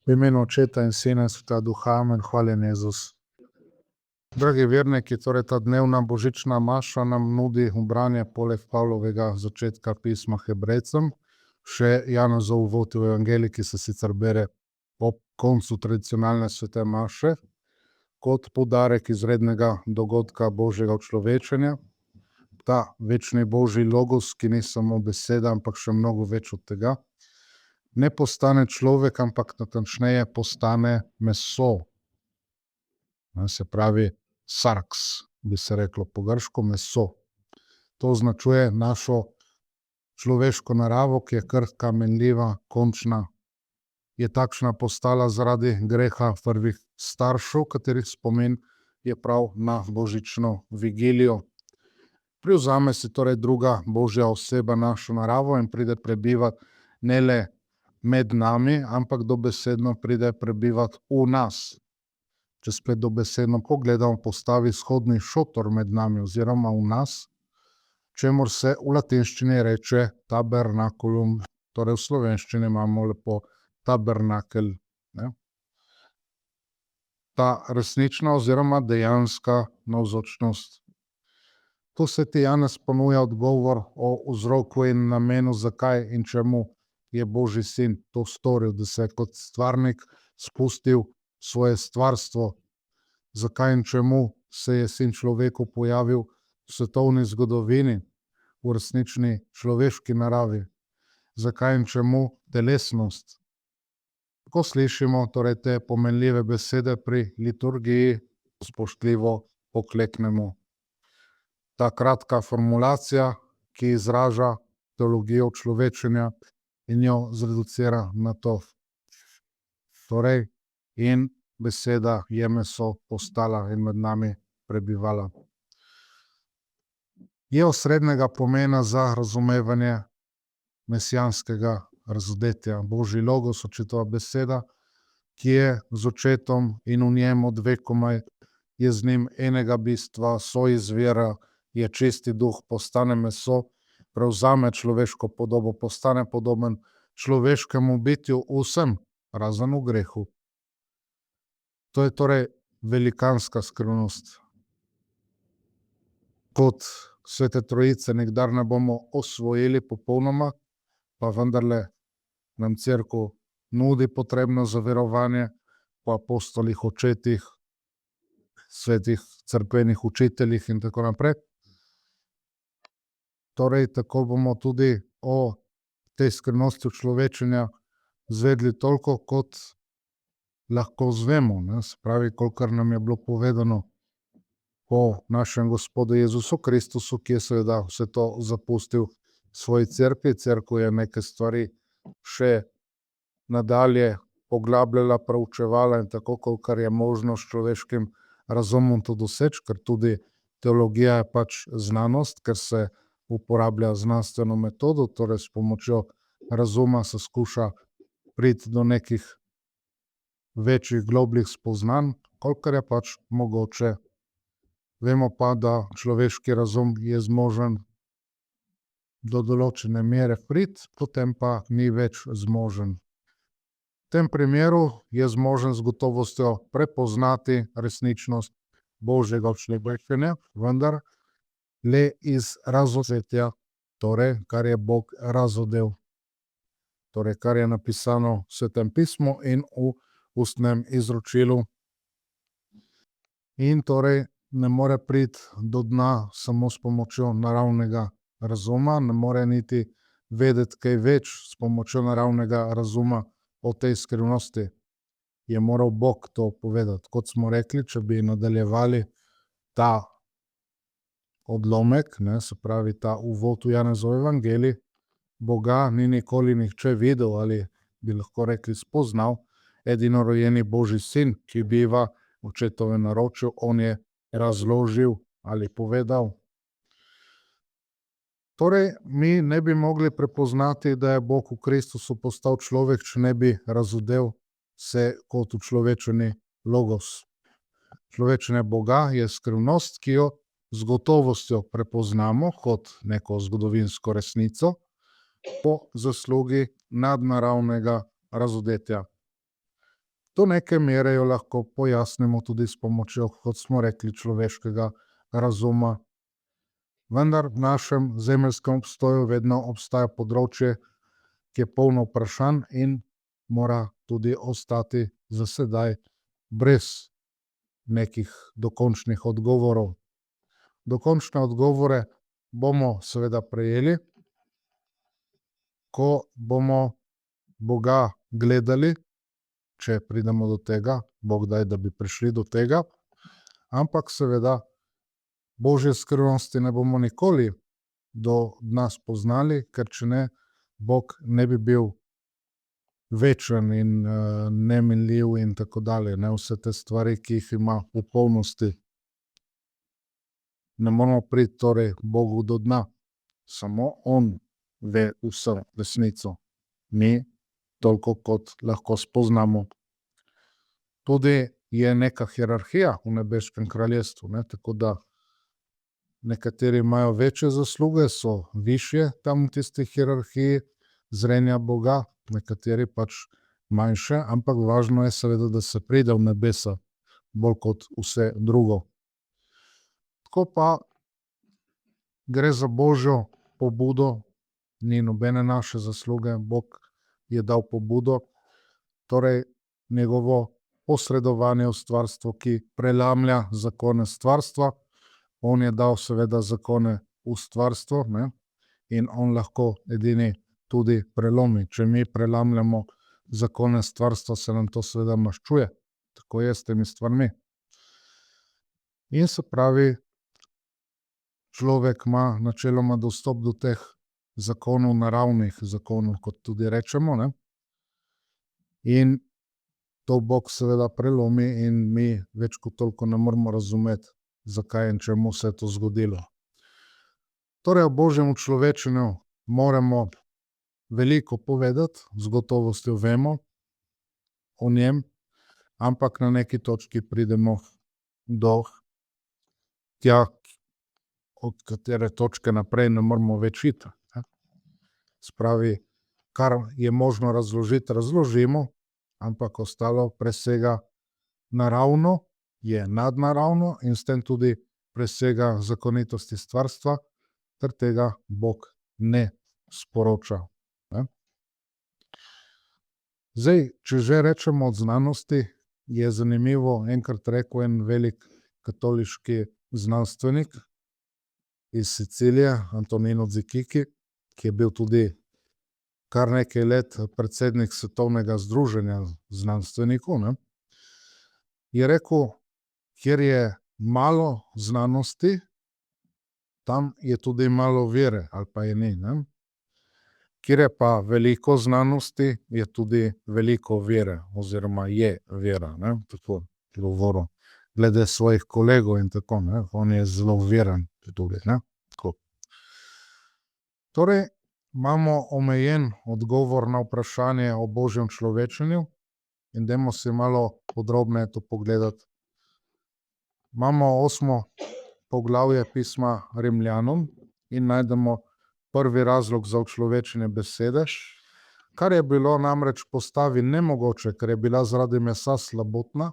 V imenu Očeta in Sina in Svetega Duha, amen. Hvaljen Jezus. Dragi verniki, torej ta dnevna božična maša nam nudi branje poleg Pavlovega začetka pisma Hebrejcem, še Janezov uvod v evangelij, ki se sicer bere ob koncu tradicionalne svete maše, kot poudarek izrednega dogodka Božjega učlovečenja. Ta večni Božji logos, ki ni samo beseda, ampak še mnogo več od tega, ne postane človek, ampak natančneje postane meso. Se pravi, sarks, bi se reklo po grško, meso. To označuje našo človeško naravo, ki je krhka, menljiva, končna. Je takšna postala zaradi greha prvih staršev, katerih spomin je prav na božično vigilijo. Privzame si torej druga Božja oseba našo naravo in pride prebivat ne le med nami, ampak dobesedno pride prebivat v nas. Če spet dobesedno pogledamo, postavi shodni šotor med nami oziroma v nas, čemur se v latinščini reče tabernakulum, torej v slovenščini imamo lepo tabernakel. Ta resnična oziroma dejanska navzočnost. Tu sveti Janez ponuja odgovor o vzroku in namenu, zakaj in čemu je Božji sin to storil, da se je kot stvarnik spustil svoje stvarstvo. Zakaj in čemu se je sin človeku pojavil v svetovni zgodovini, v resnični človeški naravi. Zakaj in čemu telesnost. Ko slišimo torej te pomenljive besede pri liturgiji, spoštljivo pokleknemo. Ta kratka formulacija, ki izraža teologijo človečenja in jo zreducira na to. Torej, in beseda je meso postala in med nami prebivala. Je osrednjega pomena za razumevanje mesijanskega razodetja. Božji logos, očetova beseda, ki je z očetom in v njem od vekomaj, je z njim enega bistva, soizvira, je čisti duh, postane meso, prevzame človeško podobo, postane podoben človeškemu bitju vsem, razen v grehu. To je torej velikanska skrivnost. Kot Svete Trojice nikdar ne bomo osvojili popolnoma, pa vendarle nam Cerkev nudi potrebno zaverovanje po apostolih, očetih, svetih cerkvenih učiteljih in tako naprej. Torej, tako bomo tudi o tej skrivnosti človečenja zvedli toliko, kot lahko zvemo, se pravi, kolikor nam je bilo povedano o našem Gospodu Jezusu Kristusu, ki je seveda vse to zapustil svoji cerkvi. Cerkev je neke stvari še nadalje poglabljala, proučevala in tako, kolikor je možno s človeškim razumom to doseči, ker tudi teologija je pač znanost, ker se uporablja znanstveno metodo, torej s pomočjo razuma se skuša priti do nekih večjih, globljih spoznanj, kolikor je pač mogoče. Vemo pa, da človeški razum je zmožen do določene mere priti, potem pa ni več zmožen. V tem primeru je zmožen z gotovostjo prepoznati resničnost Božjega učlovečenja, vendar le iz razozetja, torej, kar je Bog razodel. Torej, kar je napisano v Svetem pismu in v ustnem izročilu. In torej ne more priti do dna samo s pomočjo naravnega razuma, ne more niti vedeti kaj več s pomočjo naravnega razuma o tej skrivnosti. Je moral Bog to povedati. Kot smo rekli, če bi nadaljevali ta odlomek, se pravi ta uvod v Janezov evangelij, Boga ni nikoli nihče videl ali bi lahko rekli spoznal, edinorojeni Božji sin, ki biva v očetovem naročju, on je razložil ali povedal. Torej, mi ne bi mogli prepoznati, da je Bog v Kristusu postal človek, če ne bi razodel se kot učlovečeni logos. Človečenje Boga je skrivnost, ki jo z gotovostjo prepoznamo kot neko zgodovinsko resnico po zaslugi nadnaravnega razodetja. Do neke mere jo lahko pojasnimo tudi s pomočjo, kot smo rekli, človeškega razuma. Vendar v našem zemeljskem obstoju vedno obstaja področje, ki je polno vprašanj in mora tudi ostati za sedaj brez nekih dokončnih odgovorov. Dokončne odgovore bomo seveda prejeli, ko bomo Boga gledali, če pridemo do tega, Bog daj, da bi prišli do tega, ampak seveda Božje skrivnosti ne bomo nikoli do dna spoznali, ker če ne, Bog ne bi bil večen in neminljiv in tako dalje, ne, vse te stvari, ki jih ima v polnosti. Ne moramo priti torej Bogu do dna, samo On ve vso resnico. Mi toliko, kot lahko spoznamo. Tudi je neka hierarhija v nebeškem kraljestvu, ne, tako da nekateri imajo večje zasluge, so višje tam v tisti hierarhiji zrenja Boga, nekateri pač manjše, ampak važno je seveda, da se pride v nebesa, bolj kot vse drugo. Tako pa gre za Božjo pobudo, ni nobene naše zasluge, Bog je dal pobudo, torej njegovo posredovanje v stvarstvo, ki prelamlja zakone stvarstva. On je dal seveda zakone v stvarstvo, ne, in on lahko edini tudi prelomi. Če mi prelamljamo zakone stvarstva, se nam to seveda maščuje. Tako je s temi stvarmi. In se pravi, človek ima načeloma dostop do teh zakonov, naravnih zakonov, kot tudi rečemo, ne. In to Bog seveda prelomi in mi več kot toliko ne moremo razumeti, zakaj in čemu se je to zgodilo. Torej, o Božjem človečenju moramo veliko povedati, z gotovostjo vemo o njem, ampak na neki točki pridemo do tja, od katere točke naprej ne moremo več iti, ne. Spravi, kar je možno razložiti, razložimo, ampak ostalo presega naravno, je nadnaravno in s tem tudi presega zakonitosti stvarstva, ter tega Bog ne sporoča, ne. Zdaj, če že rečemo od znanosti, je zanimivo enkrat rekel en velik katoliški znanstvenik iz Sicilije, Antonino Zikiki, ki je bil tudi kar nekaj let predsednik svetovnega združenja znanstvenikov, ne, je rekel, kjer je malo znanosti, tam je tudi malo vere, ali pa je ni, ne. Kjer je pa veliko znanosti, je tudi veliko vere, oziroma je vera, ne, tako je govoril glede svojih kolegov in tako, ne, on je zelo veren tudi, ne, tako. Torej, imamo omejen odgovor na vprašanje o Božjem človečenju in dajmo si malo podrobneje to pogledati. Imamo 8. poglavje pisma Rimljanom in najdemo prvi razlog za učlovečenje besede, kar je bilo namreč postavi nemogoče, ker je bila zaradi mesa slabotna,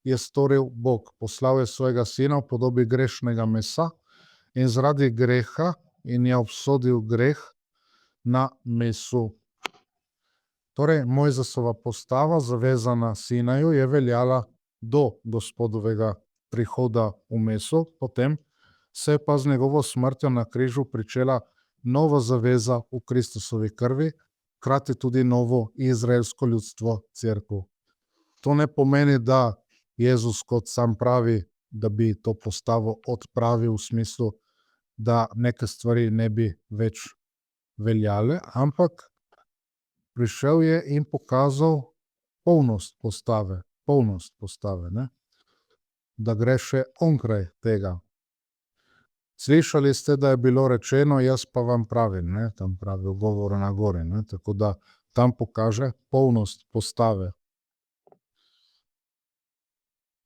je storil Bog. Poslal je svojega sina v podobi grešnega mesa in zaradi greha in je obsodil greh na mesu. Torej, Mojzesova postava, zavezana Sinaju, je veljala do Gospodovega prihoda v mesu, potem se je pa z njegovo smrtjo na križu pričela nova zaveza v Kristusovi krvi, hkrati tudi novo izraelsko ljudstvo, cerkev. To ne pomeni, da Jezus, kot sam pravi, da bi to postavo odpravil v smislu, da neke stvari ne bi več veljale, ampak prišel je in pokazal polnost postave, ne? Da gre še onkraj tega. Slišali ste, da je bilo rečeno, jaz pa vam pravim, ne, tam pravi v govoru na gori, ne, tako da tam pokaže polnost postave.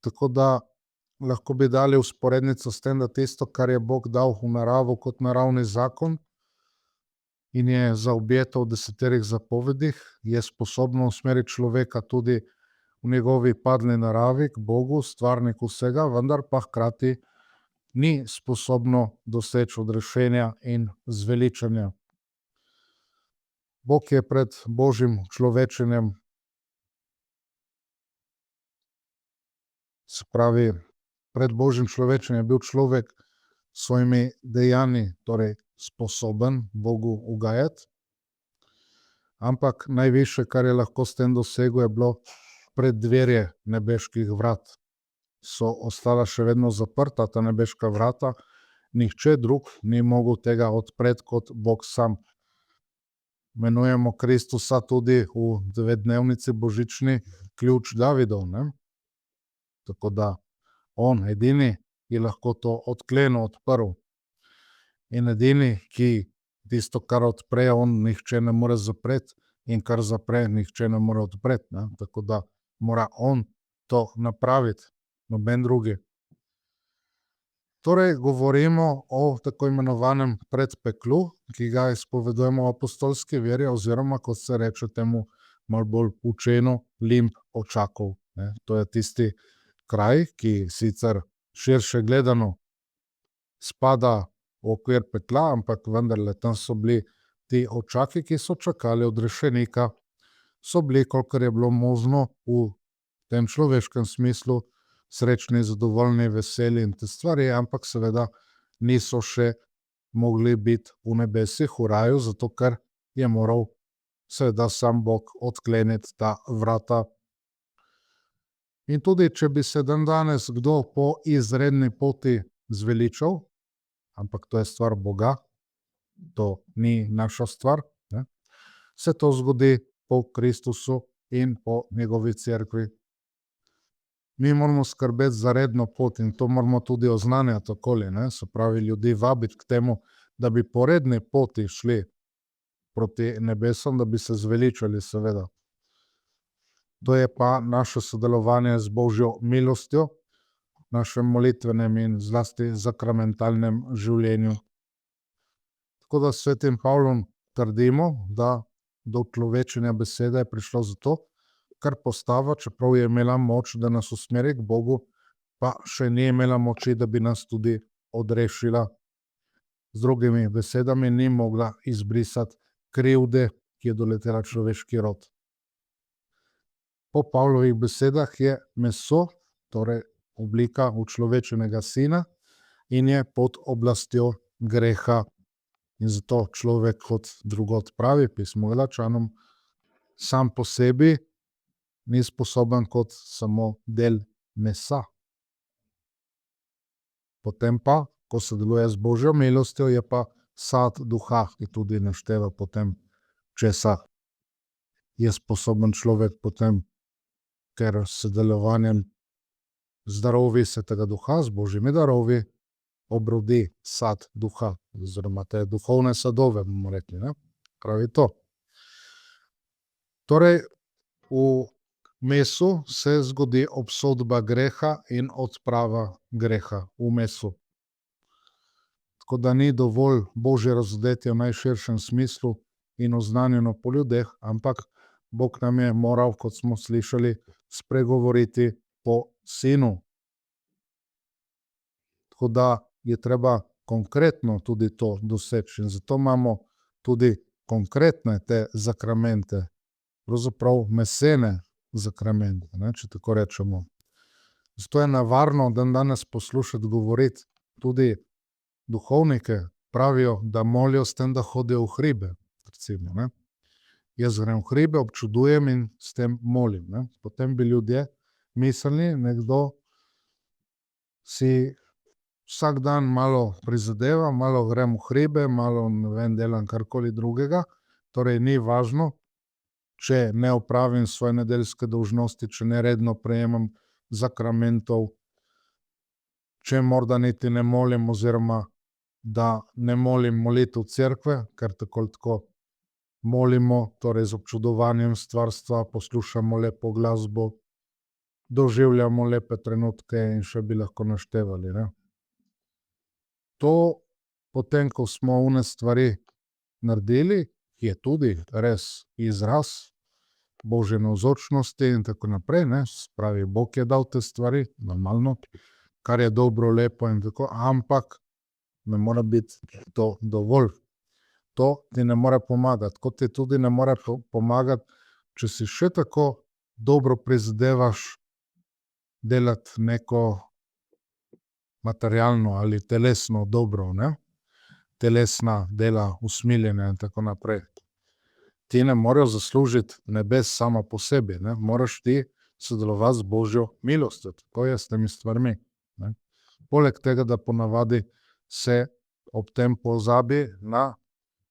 Tako da lahko bi dali vzporednico s tem, da tisto, kar je Bog dal v naravo kot naravni zakon in je zaobjeto v 10 zapovedih, je sposobno usmeriti človeka tudi v njegovi padli naravi k Bogu, stvarniku vsega, vendar pa hkrati ni sposobno doseči odrešenja in zveličanja. Bog je pred Božjim človečenjem, se pravi, pred Božjim človečenjem je bil človek s svojimi dejanji, torej sposoben Bogu ugajati, ampak najvišje, kar je lahko s tem dosegel, je bilo preddverje nebeških vrat. So ostala še vedno zaprta, ta nebeška vrata, nihče drug ni mogel tega odpreti kot Bog sam. Imenujemo Kristusa tudi v devetdnevnici božični ključ Davidov, ne? Tako da on edini je lahko to odklenil, odprl. In edini, ki tisto, kar odpre, on nihče ne more zapreti, in kar zapre, nihče ne more odpreti, ne? Tako da mora on to napraviti, noben drugi. Torej, govorimo o tako imenovanem predpeklu, ki ga izpovedujemo v apostolski veri, oziroma, kot se reče temu malo bolj učeno, limb očakov, ne. To je tisti kraj, ki sicer širše gledano spada v okvir pekla, ampak vendarle tam so bili ti očaki, ki so čakali odrešenika, so bili, kolikor je bilo možno v tem človeškem smislu, srečni, zadovoljni, veseli in te stvari, ampak seveda niso še mogli biti v nebesih, v raju, zato ker je moral seveda sam Bog odkleniti ta vrata. In tudi, če bi se dandanes kdo po izredni poti zveličal, ampak to je stvar Boga, to ni naša stvar, ne, se to zgodi po Kristusu in po njegovi cerkvi. Mi moramo skrbeti za redno pot in to moramo tudi oznanjati okoli, ne, se pravi, ljudi vabiti k temu, da bi po redni poti šli proti nebesom, da bi se zveličali, seveda. To je pa naše sodelovanje z Božjo milostjo, našem molitvenem in zlasti zakramentalnem življenju. Tako da s svetim Pavlom trdimo, da do človečenja besede je prišlo zato, ker postava, čeprav je imela moč, da nas usmeri k Bogu, pa še ni imela moči, da bi nas tudi odrešila. Z drugimi besedami, ni mogla izbrisati krivde, ki je doletela človeški rod. Po Pavlovih besedah je meso, torej oblika učlovečenega sina, in je pod oblastjo greha. In zato človek, kot drugod pravi pismo Galačanom, sam po sebi ni sposoben kot samo del mesa. Potem pa, ko sodeluje z Božjo milostjo, je pa sad duha, ki tudi našteva potem, česa je sposoben človek potem, ker s sodelovanjem z darovi Svetega Duha, z Božjimi darovi, obrodi sad duha, oziroma te duhovne sadove, bomo rekli, ne. Pravi to. Torej, v mesu se zgodi obsodba greha in odprava greha v mesu. Tako da ni dovolj Božje razodetje v najširšem smislu in oznanjeno po ljudeh, ampak Bog nam je moral, kot smo slišali, spregovoriti po sinu. Tako da je treba konkretno tudi to doseči in zato imamo tudi konkretne te zakramente, pravzaprav mesene zakramente, ne, če tako rečemo. Zato je nevarno dandanes poslušati govoriti tudi duhovnike, pravijo, da molijo s tem, da hodijo v hribe, recimo, ne. Jaz grem v hribe, občudujem in s tem molim, ne. Potem bi ljudje mislili, nekdo si vsak dan malo prizadeva, malo grem v hribe, malo, ne vem, delam karkoli drugega, torej ni važno, če ne opravim svoje nedeljske dolžnosti, če neredno prejemam zakramentov, če morda niti ne molim oziroma da ne molim molitev cerkve, ker tako ali tako molimo, torej z občudovanjem stvarstva, poslušamo lepo glasbo, doživljamo lepe trenutke in še bi lahko naštevali, ne. To potem, ko smo one stvari naredili, je tudi res izraz Božje navzočnosti in tako naprej, ne, spravi, Bog je dal te stvari, normalno, kar je dobro, lepo in tako, ampak ne mora biti to dovolj. To ti ne more pomagati, kot ti tudi ne more pomagati, če si še tako dobro prizadevaš delati neko materialno ali telesno dobro, ne? Telesna dela, usmiljenja in tako naprej. Ti ne morejo zaslužiti nebes sama po sebi, ne? Moraš ti sodelovati z Božjo milostjo, tako je s temi stvarmi, ne? Poleg tega, da ponavadi se ob tem pozabi na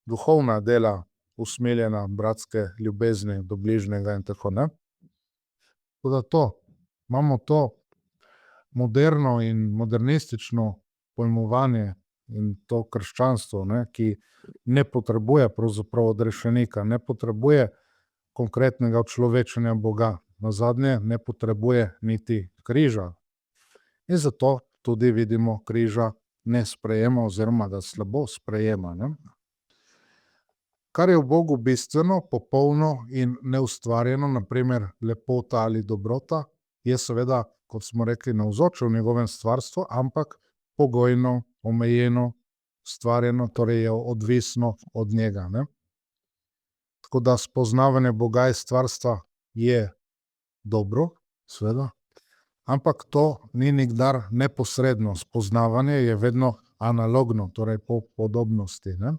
duhovna dela, usmiljena, bratske ljubezni do bližnjega in tako, ne. Tako da to, imamo to moderno in modernistično pojmovanje in to krščanstvo, ne, ki ne potrebuje pravzaprav odrešenika, ne potrebuje konkretnega učlovečenja Boga, nazadnje ne potrebuje niti križa. In zato tudi vidimo, križa ne sprejema oziroma ga slabo sprejema, ne. Kar je v Bogu bistveno, popolno in neustvarjeno, na primer lepota ali dobrota, je seveda, kot smo rekli, navzoče v njegovem stvarstvu, ampak pogojno, omejeno, stvarjeno, torej je odvisno od njega, ne. Tako da spoznavanje Boga iz stvarstva je dobro, seveda, ampak to ni nikdar neposredno. Spoznavanje je vedno analogno, torej po podobnosti, ne.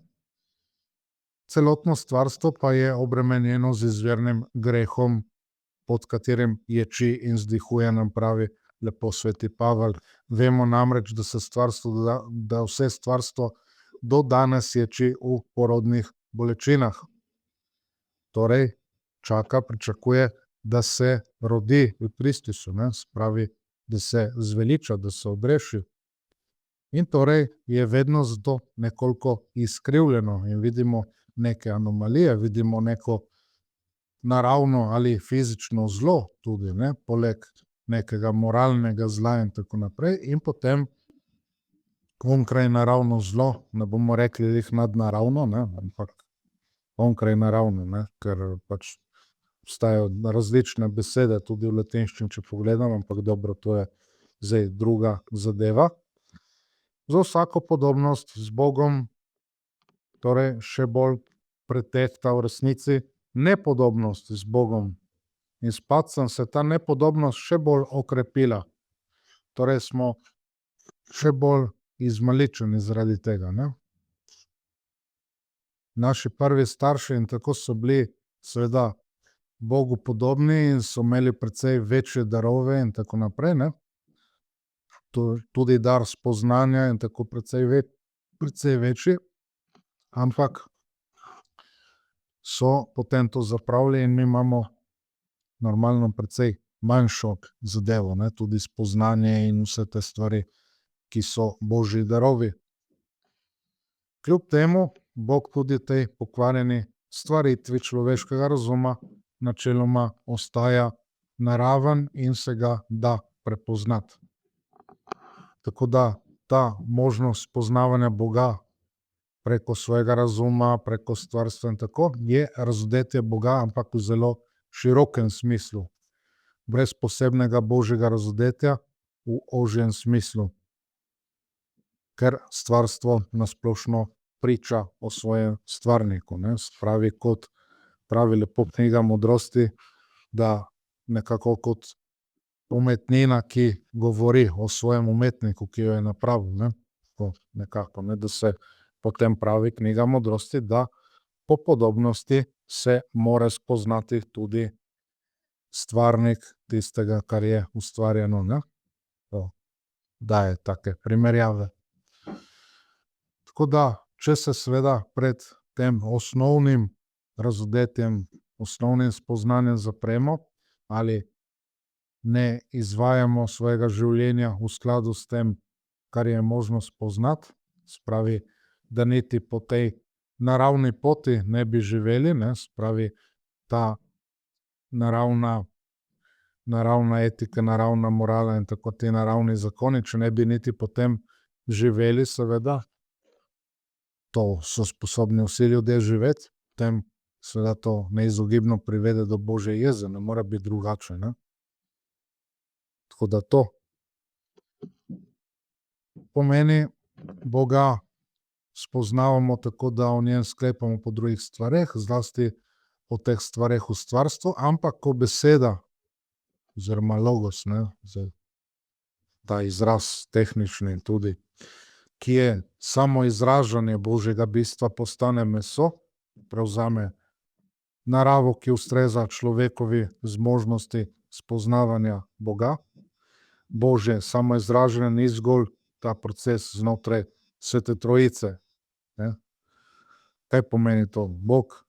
Celotno stvarstvo pa je obremenjeno z izvirnim grehom, pod katerim ječi in vzdihuje, nam pravi lepo sveti Pavel. Vemo namreč, da se stvarstvo, da vse stvarstvo do danes ječi v porodnih bolečinah. Torej, čaka, pričakuje, da se rodi v Kristusu, ne, spravi, da se zveliča, da se odreši. In torej je vedno zato nekoliko izkrivljeno in vidimo neke anomalije, vidimo neko naravno ali fizično zlo tudi, ne, poleg nekega moralnega zla in tako naprej, in potem onkraj naravno zlo, ne bomo rekli glih nadnaravno, ne, ampak onkraj naravno, ne, ker pač obstajajo različne besede tudi v latinščini, če pogledam, ampak dobro, to je zdaj druga zadeva. Za vsako podobnost z Bogom torej še bolj pretehta v resnici nepodobnost z Bogom. In s padcem se ta nepodobnost še bolj okrepila. Torej smo še bolj izmaličeni zaradi tega, ne. Naši prvi starši in tako so bili seveda Bogu podobni in so imeli precej večje darove in tako naprej, ne. Tudi dar spoznanja in tako precej večji, ampak so potem to zapravili in mi imamo normalno precej manjšo zadevo, ne, tudi spoznanje in vse te stvari, ki so Božji darovi. Kljub temu Bog tudi tej pokvarjeni stvaritvi človeškega razuma načeloma ostaja naraven in se ga da prepoznati. Tako da ta možnost spoznavanja Boga preko svojega razuma, preko stvarstva in tako, je razodetje Boga, ampak v zelo širokem smislu. Brez posebnega Božjega razodetja v ožjem smislu. Ker stvarstvo na splošno priča o svojem stvarniku, ne, spravi, kot pravi lepo knjiga Modrosti, da nekako kot umetnina, ki govori o svojem umetniku, ki jo je napravil, ne, tako nekako, ne, da se potem pravi knjiga Modrosti, da po podobnosti se mora spoznati tudi stvarnik tistega, kar je ustvarjeno, ne. To daje take primerjave. Tako da, če se seveda pred tem osnovnim razodetjem, osnovnim spoznanjem zapremo ali ne izvajamo svojega življenja v skladu s tem, kar je možno spoznati, spravi, da niti po tej naravni poti ne bi živeli, ne, spravi, ta naravna etika, naravna morala in tako ti naravni zakoni, če ne bi niti potem živeli, seveda, to so sposobni vsi ljudje živeti, potem seveda to neizogibno privede do Božje jeze, ne mora biti drugače, ne. Tako da to pomeni, Boga spoznavamo tako, da o njem sklepamo po drugih stvareh, zlasti o teh stvareh v stvarstvu, ampak ko beseda oziroma logos, ne, zdaj ta izraz tehnični tudi, ki je samo izražanje Božjega bistva, postane meso, prevzame naravo, ki ustreza človekovi zmožnosti spoznavanja Boga. Božje samoizražanje ni zgolj ta proces znotraj Svete Trojice, ne. Kaj pomeni to? Bog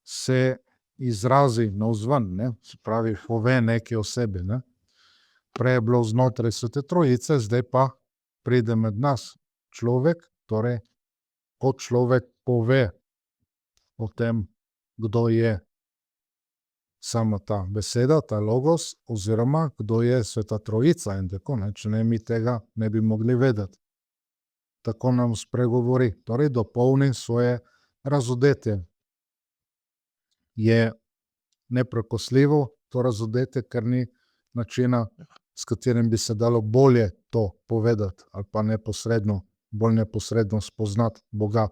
se izrazi navzven, ne, se pravi, pove nekaj o sebi, ne. Prej je bilo znotraj Svete Trojice, zdaj pa pride med nas človek, torej kot človek pove o tem, kdo je sama ta beseda, ta logos, oziroma kdo je Sveta Trojica in tako, ne. Če ne, mi tega ne bi mogli vedeti. Tako nam spregovori, torej dopolni svoje razodetje. Je neprekosljivo to razodetje, ker ni načina, s katerim bi se dalo bolje to povedati ali pa neposredno, bolj neposredno spoznati Boga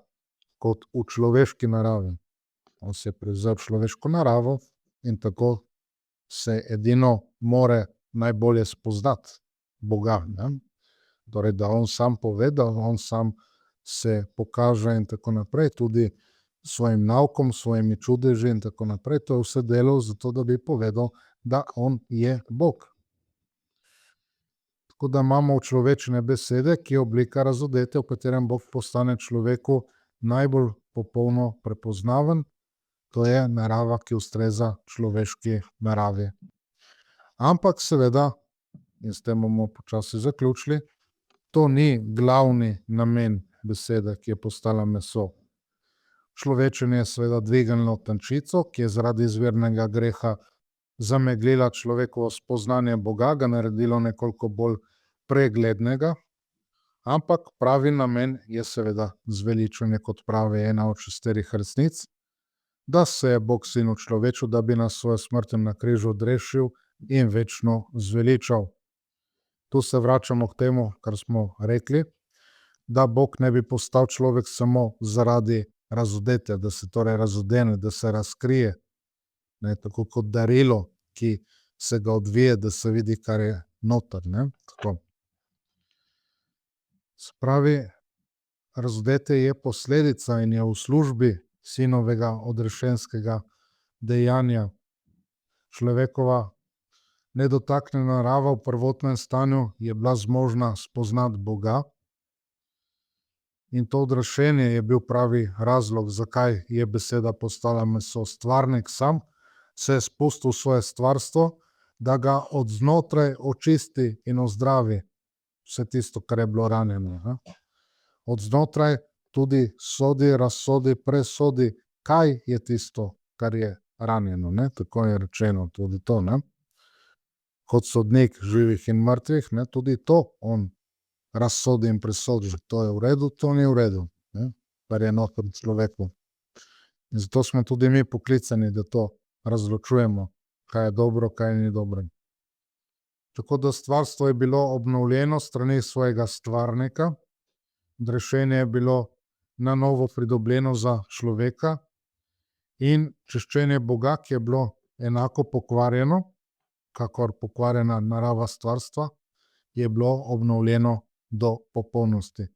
kot v človeški naravi. On si je prevzel človeško naravo in tako se edino more najbolje spoznati Boga, ne. Torej, da on sam pove, da on sam se pokaže in tako naprej, tudi s svojim naukom, s svojimi čudeži in tako naprej. To je vse delal zato, da bi povedal, da on je Bog. Tako da imamo človečne besede, ki je oblika razodetja, v katerem Bog postane človeku najbolj popolno prepoznaven. To je narava, ki ustreza človeški naravi. Ampak seveda, in s tem bomo počasi zaključili, to ni glavni namen besede, ki je postala meso. Človečenje je seveda dvignilo tančico, ki je zaradi izvirnega greha zameglila človekovo spoznanje Boga, ga naredilo nekoliko bolj preglednega, ampak pravi namen je seveda zveličanje, kot pravi ena od 6 resnic, da se je Bog sin učlovečil, da bi nas s svojo smrtjo na križu odrešil in večno zveličal. Tu se vračamo k temu, kar smo rekli, da Bog ne bi postal človek samo zaradi razodetja, da se torej razodene, da se razkrije, ne, tako kot darilo, ki se ga odvije, da se vidi, kar je noter, ne, tako. Se pravi, razodetje je posledica in je v službi sinovega odrešenskega dejanja. Človekova nedotaknjena narava v prvotnem stanju je bila zmožna spoznati Boga in to odrešenje je bil pravi razlog, zakaj je beseda postala meso. Stvarnik sam se je spustil v svoje stvarstvo, da ga od znotraj očisti in ozdravi vse tisto, kar je bilo ranjeno, ne. Od znotraj tudi sodi, razsodi, presodi, kaj je tisto, kar je ranjeno, ne. Tako je rečeno tudi to, ne. Kot sodnik živih in mrtvih, ne, tudi to on razsodi in presodi, to je v redu, to ni v redu, ne, kar je noter v človeku. In zato smo tudi mi poklicani, da to razločujemo, kaj je dobro, kaj ni dobro. Tako da stvarstvo je bilo obnovljeno s strani svojega stvarnika, odrešenje je bilo na novo pridobljeno za človeka in čiščenje Boga, ki je bilo enako pokvarjeno, kakor pokvarjena narava stvarstva, je bilo obnovljeno do popolnosti.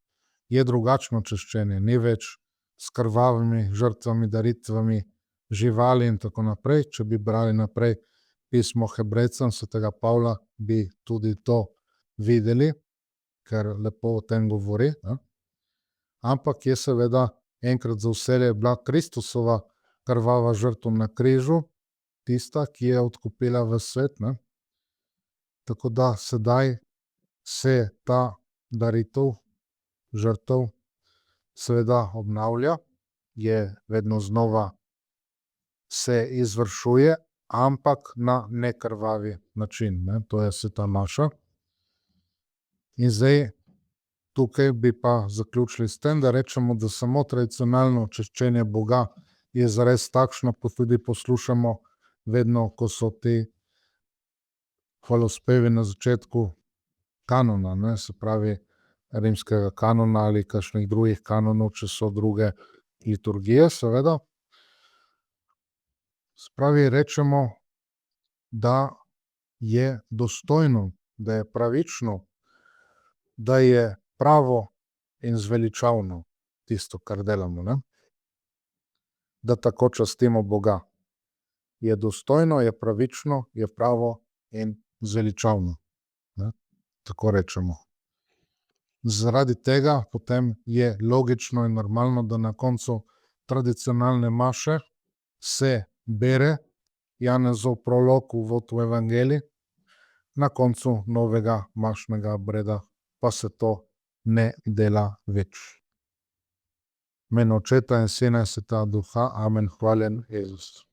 Je drugačno čiščenje, ni več s krvavimi žrtvami, daritvami živali in tako naprej. Če bi brali naprej pismo Hebrejcem svetega Pavla, bi tudi to videli, ker lepo o tem govori, ne. Ampak je seveda enkrat za vselej bila Kristusova krvava žrtev na križu tista, ki je odkupila ves svet, ne. Tako da sedaj se ta daritev, žrtev seveda obnavlja, je vedno znova se izvršuje, ampak na nekrvavi način, ne. To je sveta maša. In zdaj tukaj bi pa zaključili s tem, da rečemo, da samo tradicionalno čiščenje Boga je zares takšna, kot tudi poslušamo vedno, ko so ti hvalospevi na začetku kanona, ne, se pravi rimskega kanona ali kakšnih drugih kanonov, če so druge liturgije, seveda. Se pravi, rečemo, da je dostojno, da je pravično, da je pravo in zveličavno tisto, kar delamo, ne. Da tako častimo Boga. Je dostojno, je pravično, je pravo in zveličavno, ne. Tako rečemo. Zaradi tega potem je logično in normalno, da na koncu tradicionalne maše se bere Janezov prolog, uvod v evangelij, na koncu novega mašnega obreda pa se to ne dela več. V imenu Očeta in Sina in Svetega Duha, amen, hvaljen Jezus.